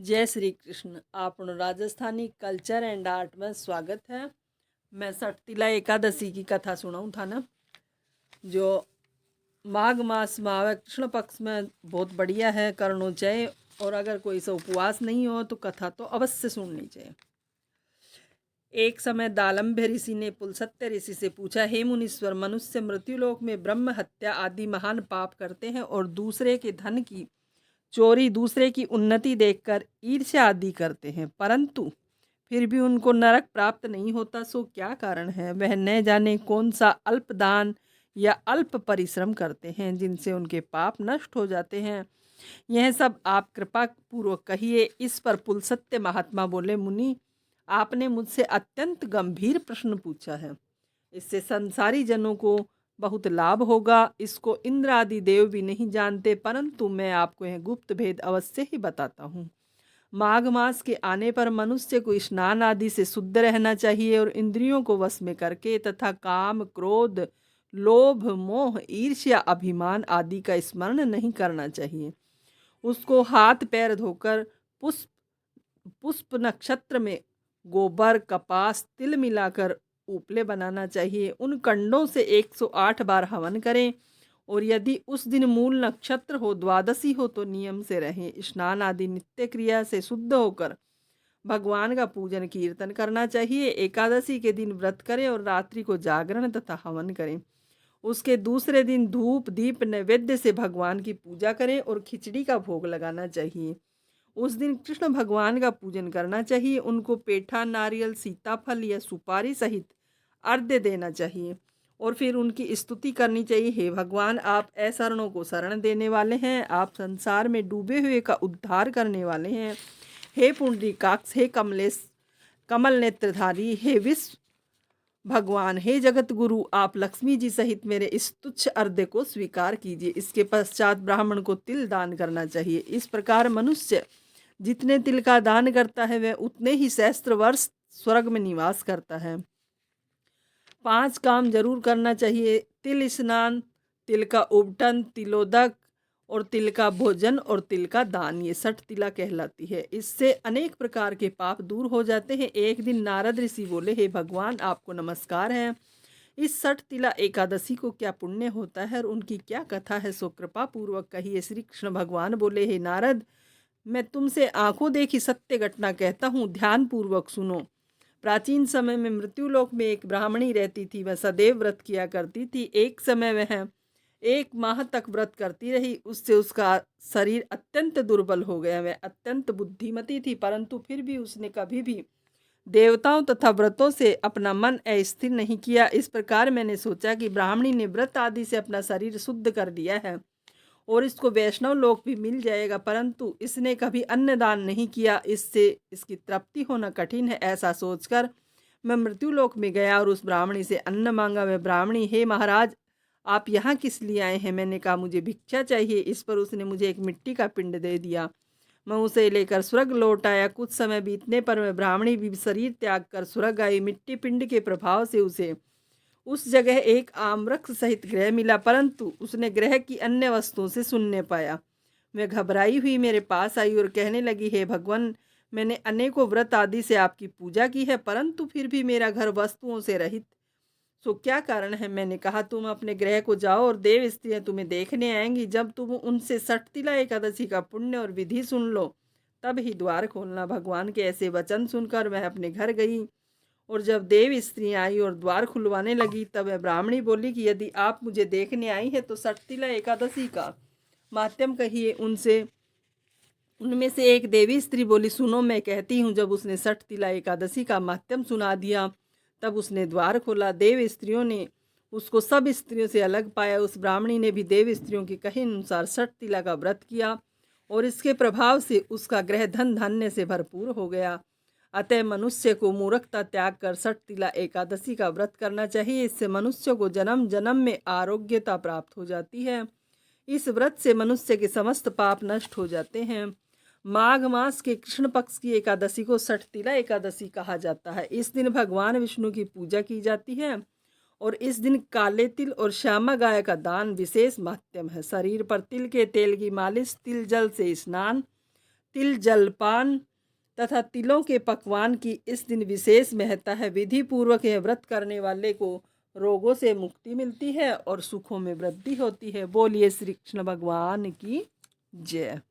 जय श्री कृष्ण। आपनो Rajasthani culture and art में स्वागत है। मैं सठतिला एकादशी की कथा सुनाऊँ था ना, जो माघ मास में आवे, कृष्ण पक्ष में, बहुत बढ़िया है, करनो चाहिए। और अगर कोई सा उपवास नहीं हो तो कथा तो अवश्य सुननी चाहिए। एक समय दालम्भ्य ऋषि ने पुलसत्य ऋषि से पूछा, हे मुनीश्वर, मनुष्य मृत्युलोक में ब्रह्म हत्या आदि महान पाप करते हैं और दूसरे के धन की चोरी, दूसरे की उन्नति देखकर ईर्ष्या आदि करते हैं, परंतु फिर भी उनको नरक प्राप्त नहीं होता। सो क्या कारण है? वह न जाने कौन सा अल्प दान या अल्प परिश्रम करते हैं जिनसे उनके पाप नष्ट हो जाते हैं। यह सब आप कृपा पूर्वक कहिए। इस पर पुलसत्य महात्मा बोले, मुनि, आपने मुझसे अत्यंत गंभीर प्रश्न पूछा है। इससे संसारी जनों को बहुत लाभ होगा। इसको इंद्र आदि देव भी नहीं जानते, परंतु मैं आपको यह गुप्त भेद अवश्य ही बताता हूँ। माघ मास के आने पर मनुष्य को स्नान आदि से शुद्ध रहना चाहिए और इंद्रियों को वश में करके तथा काम, क्रोध, लोभ, मोह, ईर्ष्या, अभिमान आदि का स्मरण नहीं करना चाहिए। उसको हाथ पैर धोकर पुष्प पुष्प नक्षत्र में गोबर, कपास, तिल मिलाकर उपले बनाना चाहिए। उन कंडों से 108 बार हवन करें और यदि उस दिन मूल नक्षत्र हो, द्वादशी हो, तो नियम से रहें। स्नान आदि नित्य क्रिया से शुद्ध होकर भगवान का पूजन कीर्तन करना चाहिए। एकादशी के दिन व्रत करें और रात्रि को जागरण तथा हवन करें। उसके दूसरे दिन धूप दीप नैवेद्य से भगवान की पूजा करें और खिचड़ी का भोग लगाना चाहिए। उस दिन कृष्ण भगवान का पूजन करना चाहिए। उनको पेठा, नारियल, सीताफल या सुपारी सहित अर्घ्य देना चाहिए और फिर उनकी स्तुति करनी चाहिए। हे भगवान, आप असरणों को शरण देने वाले हैं। आप संसार में डूबे हुए का उद्धार करने वाले हैं। हे पुंडरीकाक्ष, हे कमलेश, कमल नेत्रधारी, हे विश्व भगवान, हे जगत गुरु, आप लक्ष्मी जी सहित मेरे इस तुच्छ अर्घ्य को स्वीकार कीजिए। इसके पश्चात ब्राह्मण को तिल दान करना चाहिए। इस प्रकार मनुष्य जितने तिल का दान करता है वह उतने ही सहस्त्र वर्ष स्वर्ग में निवास करता है। 5 काम जरूर करना चाहिए: तिल स्नान, तिल का उबटन, तिलोदक और तिल का भोजन और तिल का दान। ये 60 तिला कहलाती है। इससे अनेक प्रकार के पाप दूर हो जाते हैं। एक दिन नारद ऋषि बोले, हे भगवान, आपको नमस्कार है। इस 60 तिला एकादशी को क्या पुण्य होता है और उनकी क्या कथा है, सो कृपा पूर्वक कहिए। श्री कृष्ण भगवान बोले, हे नारद, मैं तुमसे आंखों देखी सत्य घटना कहता हूँ, ध्यान पूर्वक सुनो। प्राचीन समय में मृत्युलोक में एक ब्राह्मणी रहती थी। वह सदैव व्रत किया करती थी। एक समय वह 1 माह तक व्रत करती रही। उससे उसका शरीर अत्यंत दुर्बल हो गया। वह अत्यंत बुद्धिमती थी, परंतु फिर भी उसने कभी भी देवताओं तथा व्रतों से अपना मन अस्थिर नहीं किया। इस प्रकार मैंने सोचा कि ब्राह्मणी ने व्रत आदि से अपना शरीर शुद्ध कर लिया है और इसको वैष्णव लोक भी मिल जाएगा, परंतु इसने कभी अन्न दान नहीं किया, इससे इसकी तृप्ति होना कठिन है। ऐसा सोचकर मैं मृत्युलोक में गया और उस ब्राह्मणी से अन्न मांगा। वह ब्राह्मणी, हे महाराज, आप यहाँ किस लिए आए हैं? मैंने कहा, मुझे भिक्षा चाहिए। इस पर उसने मुझे एक मिट्टी का पिंड दे दिया। मैं उसे लेकर स्वर्ग लौट आया। कुछ समय बीतने पर वह ब्राह्मणी भी शरीर त्याग कर स्वर्ग आई। मिट्टी पिंड के प्रभाव से उसे उस जगह एक आम्रक्ष सहित ग्रह मिला, परंतु उसने ग्रह की अन्य वस्तुओं से शून्य पाया। वह घबराई हुई मेरे पास आई और कहने लगी, हे भगवान, मैंने अनेकों व्रत आदि से आपकी पूजा की है, परंतु फिर भी मेरा घर वस्तुओं से रहित। सो क्या कारण है? मैंने कहा, तुम अपने ग्रह को जाओ और देव स्त्रियां तुम्हें देखने आएंगी। जब तुम उनसे 60 तिला एकादशी का पुण्य और विधि सुन लो, तब ही द्वार खोलना। भगवान के ऐसे वचन सुनकर वह अपने घर गई और जब देव स्त्रियां आई और द्वार खुलवाने लगी, तब वह ब्राह्मणी बोली कि यदि आप मुझे देखने आई है तो 60 तिला एकादशी का माध्यम कहिए। उनमें से एक देवी स्त्री बोली, सुनो, मैं कहती हूँ। जब उसने 60 तिला एकादशी का माध्यम सुना दिया, तब उसने द्वार खोला। देव स्त्रियों ने उसको सब स्त्रियों से अलग पाया। उस ब्राह्मणी ने भी देव स्त्रियों के कहे अनुसार 60 तिला का व्रत किया और इसके प्रभाव से उसका ग्रह धन धान्य से भरपूर हो गया। अतः मनुष्य को मूर्खता त्याग कर 60 तिला एकादशी का व्रत करना चाहिए। इससे मनुष्य को जन्म जन्म में आरोग्यता प्राप्त हो जाती है। इस व्रत से मनुष्य के समस्त पाप नष्ट हो जाते हैं। माघ मास के कृष्ण पक्ष की एकादशी को 60 तिला एकादशी कहा जाता है। इस दिन भगवान विष्णु की पूजा की जाती है और इस दिन काले तिल और श्यामा गाय का दान विशेष महत्व है। शरीर पर तिल के तेल की मालिश, तिल जल से स्नान, तिल जलपान तथा तिलों के पकवान की इस दिन विशेष महत्ता है। विधि पूर्वक यह व्रत करने वाले को रोगों से मुक्ति मिलती है और सुखों में वृद्धि होती है। बोलिए श्री कृष्ण भगवान की जय।